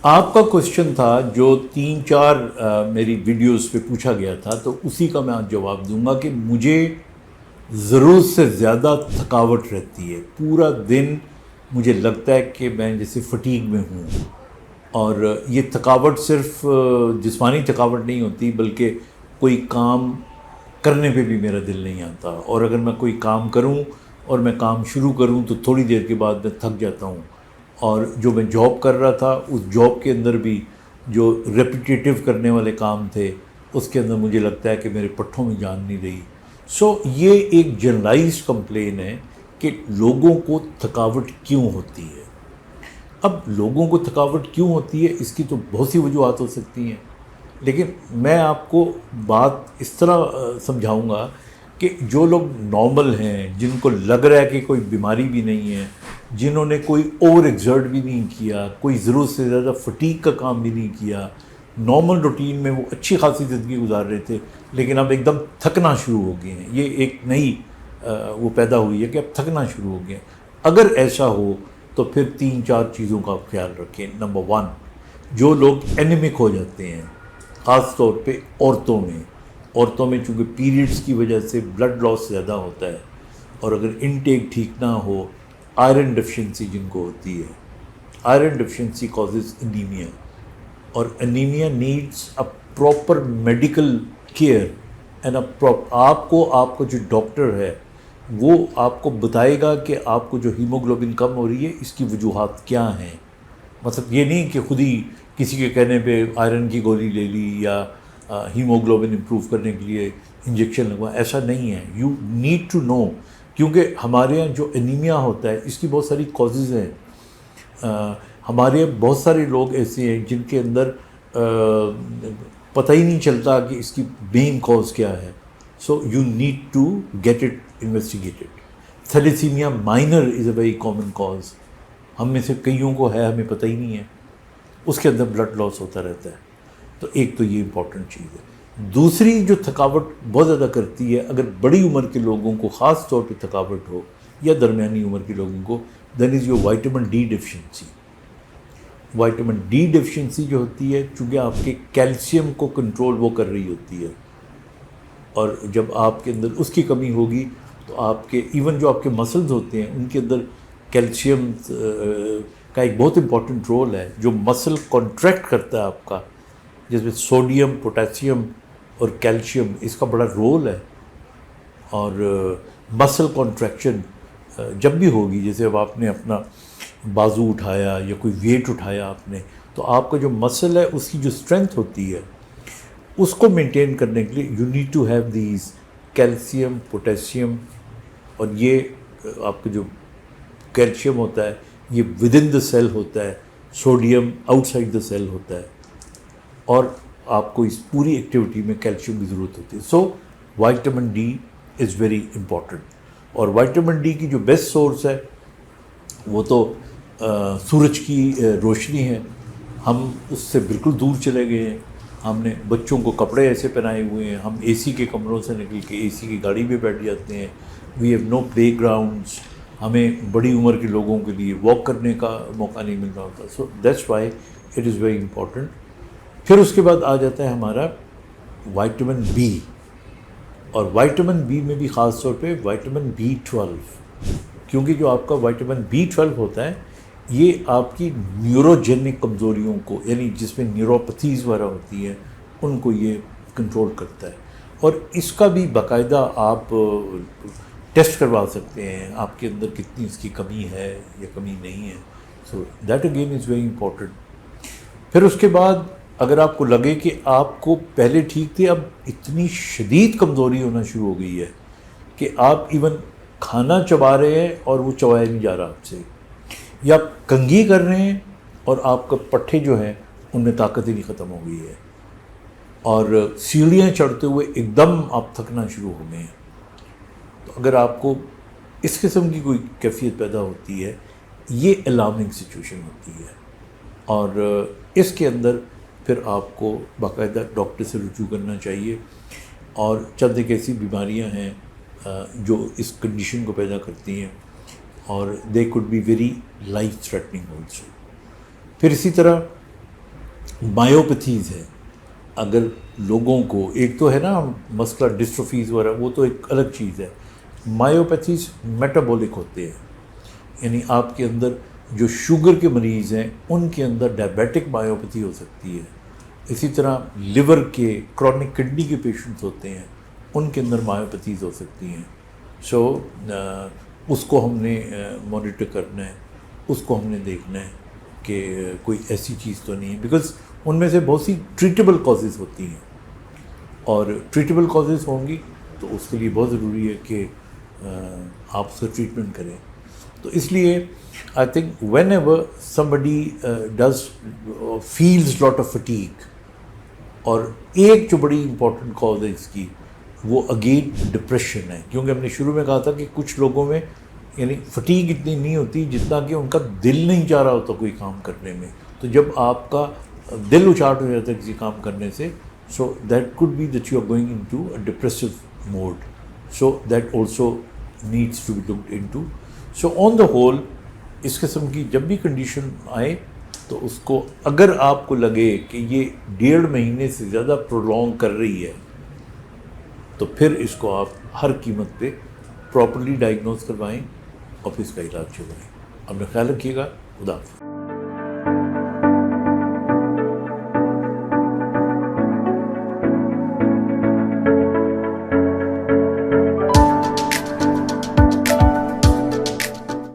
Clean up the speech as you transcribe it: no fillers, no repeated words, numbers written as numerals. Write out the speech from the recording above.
آپ کا کوشچن تھا جو 3-4 میری ویڈیوز پہ پوچھا گیا تھا، تو اسی کا میں آج جواب دوں گا کہ مجھے ضرورت سے زیادہ تھکاوٹ رہتی ہے. پورا دن مجھے لگتا ہے کہ میں جیسے فٹیگ میں ہوں، اور یہ تھکاوٹ صرف جسمانی تھکاوٹ نہیں ہوتی، بلکہ کوئی کام کرنے پہ بھی میرا دل نہیں آتا، اور اگر میں کوئی کام کروں اور میں کام شروع کروں تو تھوڑی دیر کے بعد میں تھک جاتا ہوں. اور جو میں جاب کر رہا تھا اس جاب کے اندر بھی جو ریپیٹیٹیو کرنے والے کام تھے اس کے اندر مجھے لگتا ہے کہ میرے پٹھوں میں جان نہیں رہی. سو یہ ایک جنرلائزڈ کمپلین ہے کہ لوگوں کو تھکاوٹ کیوں ہوتی ہے. اب لوگوں کو تھکاوٹ کیوں ہوتی ہے اس کی تو بہت سی وجوہات ہو سکتی ہیں، لیکن میں آپ کو بات اس طرح سمجھاؤں گا کہ جو لوگ نارمل ہیں، جن کو لگ رہا ہے کہ کوئی بیماری بھی نہیں ہے، جنہوں نے کوئی اوور ایگزرٹ بھی نہیں کیا، کوئی ضرورت سے زیادہ فٹیگ کا کام بھی نہیں کیا، نارمل روٹین میں وہ اچھی خاصی زندگی گزار رہے تھے، لیکن اب ایک دم تھکنا شروع ہو گئے ہیں. یہ ایک نئی وہ پیدا ہوئی ہے کہ اب تھکنا شروع ہو گئے ہیں. اگر ایسا ہو تو پھر 3-4 چیزوں کا خیال رکھیں. نمبر 1، جو لوگ اینیمک ہو جاتے ہیں، خاص طور پہ عورتوں میں چونکہ پیریڈز کی وجہ سے بلڈ لاس زیادہ ہوتا ہے، اور اگر انٹیک ٹھیک نہ ہو، آئرن ڈیفیشنسی جن کو ہوتی ہے، آئرن ڈیفیشنسی کازز انیمیا، اور anaemia needs a proper medical care and آپ کو جو ڈاکٹر ہے وہ آپ کو بتائے گا کہ آپ کو جو ہیموگلوبن کم ہو رہی ہے اس کی وجوہات کیا ہیں. مطلب یہ نہیں کہ خود ہی کسی کے کہنے پہ آئرن کی گولی لے لی یا ہیموگلوبن امپروو کرنے کے لیے انجیکشن لگوا، ایسا نہیں ہے. یو نیڈ ٹو نو، کیونکہ ہمارے یہاں جو انیمیا ہوتا ہے اس کی بہت ساری کازز ہیں. ہمارے یہاں بہت سارے لوگ ایسے ہیں جن کے اندر پتہ ہی نہیں چلتا کہ اس کی مین کاز کیا ہے. So you need to get it investigated. Thalassaemia minor is a very common cause. ہم میں سے کئیوں کو ہے، ہمیں پتہ ہی نہیں ہے. اس کے اندر بلڈ لاس ہوتا رہتا ہے. تو ایک تو یہ امپورٹنٹ چیز ہے. دوسری جو تھکاوٹ بہت زیادہ کرتی ہے، اگر بڑی عمر کے لوگوں کو خاص طور پہ تھکاوٹ ہو یا درمیانی عمر کے لوگوں کو، then is your vitamin D deficiency. Vitamin D deficiency جو ہوتی ہے، چونکہ آپ کے کیلشیم کو کنٹرول وہ کر رہی ہوتی ہے، اور جب آپ کے اندر اس کی کمی ہوگی تو آپ کے ایون جو آپ کے مسلز ہوتے ہیں ان کے اندر کیلشیم کا ایک بہت امپورٹنٹ رول ہے. جو مسل کانٹریکٹ کرتا ہے آپ کا، جس میں سوڈیم، پوٹاسیم اور کیلشیم، اس کا بڑا رول ہے. اور مسل کانٹریکشن جب بھی ہوگی، جیسے اب آپ نے اپنا بازو اٹھایا یا کوئی ویٹ اٹھایا آپ نے، تو آپ کا جو مسل ہے اس کی جو اسٹرینتھ ہوتی ہے اس کو مینٹین کرنے کے لیے you need to have these calcium, potassium. اور یہ آپ کا جو کیلشیم ہوتا ہے یہ ود ان دا سیل ہوتا ہے، sodium outside the cell ہوتا ہے، اور آپ کو اس پوری ایکٹیویٹی میں کیلشیم کی ضرورت ہوتی ہے. So vitamin D is very important. اور وائٹامن ڈی کی جو بیسٹ سورس ہے وہ تو سورج کی روشنی ہے. ہم اس سے بالکل دور چلے گئے ہیں. ہم نے بچوں کو کپڑے ایسے پہنائے ہوئے ہیں، ہم اے سی کے کمروں سے نکل کے اے سی کی گاڑی میں بیٹھ جاتے ہیں. We have no playgrounds. ہمیں بڑی عمر کے لوگوں کے لیے واک کرنے کا موقع نہیں مل رہا ہوتا. So that's why it is very important. پھر اس کے بعد آ جاتا ہے ہمارا وائٹامن بی. اور وائٹامن بی میں بھی خاص طور پہ وائٹامن B12، کیونکہ جو آپ کا وائٹامن B12 ہوتا ہے یہ آپ کی نیوروجینک کمزوریوں کو، یعنی جس میں نیوروپیتھیز وغیرہ ہوتی ہیں، ان کو یہ کنٹرول کرتا ہے. اور اس کا بھی باقاعدہ آپ ٹیسٹ کروا سکتے ہیں، آپ کے اندر کتنی اس کی کمی ہے یا کمی نہیں ہے. So that again is very important. پھر اس کے بعد اگر آپ کو لگے کہ آپ کو پہلے ٹھیک تھے، اب اتنی شدید کمزوری ہونا شروع ہو گئی ہے کہ آپ ایون کھانا چبا رہے ہیں اور وہ چبایا نہیں جا رہا آپ سے، یا آپ کنگھی کر رہے ہیں اور آپ کا پٹھے جو ہیں ان میں طاقت ہی نہیں ختم ہو گئی ہے، اور سیڑھیاں چڑھتے ہوئے ایک دم آپ تھکنا شروع ہو گئے ہیں. تو اگر آپ کو اس قسم کی کوئی کیفیت پیدا ہوتی ہے، یہ الارمنگ سچویشن ہوتی ہے. اور اس کے اندر پھر آپ کو باقاعدہ ڈاکٹر سے رجوع کرنا چاہیے. اور چند ایک ایسی بیماریاں ہیں جو اس کنڈیشن کو پیدا کرتی ہیں، اور they could be very life threatening also. پھر اسی طرح مایوپیتھیز ہیں. اگر لوگوں کو ایک تو ہے نا مسکولر ڈسٹروفیز وغیرہ، وہ تو ایک الگ چیز ہے. مایوپیتھیز میٹابولک ہوتے ہیں، یعنی آپ کے اندر جو شوگر کے مریض ہیں ان کے اندر ڈائبیٹک مایوپیتھی ہو سکتی ہے. اسی طرح لیور کے کرونک کڈنی کے پیشنٹس ہوتے ہیں، ان کے اندر مایوپیتھیز ہو سکتی ہیں. سو اس کو ہم نے مانیٹر کرنا ہے، اس کو ہم نے دیکھنا ہے کہ کوئی ایسی چیز تو نہیں ہے، بیکاز ان میں سے بہت سی ٹریٹیبل کازز ہوتی ہیں، اور ٹریٹیبل کازز ہوں گی تو اس کے لیے بہت ضروری ہے کہ آپ اس کا ٹریٹمنٹ کریں. تو اس لیے I think when ever somebody does feels lot of fatigue، اور ایک جو بڑی امپورٹنٹ کاز ہے اس کی وہ اگین ڈپریشن ہے، کیونکہ ہم نے شروع میں کہا تھا کہ کچھ لوگوں میں یعنی فٹیگ اتنی نہیں ہوتی جتنا کہ ان کا دل نہیں چاہ رہا ہوتا کوئی کام کرنے میں. تو جب آپ کا دل اچاٹ ہو جاتا ہے کسی کام کرنے سے، so that could be that you are going into a depressive mood. So that also needs to be looked into. So on the whole اس قسم کی جب بھی کنڈیشن آئے تو اس کو اگر آپ کو لگے کہ یہ 1.5 مہینے سے زیادہ پرولونگ کر رہی ہے تو پھر اس کو آپ ہر قیمت پہ پراپرلی ڈائگنوز کروائیں اور پھر اس کا علاج چلوائیں. اپنا خیال رکھیے گا. خدا حافظ.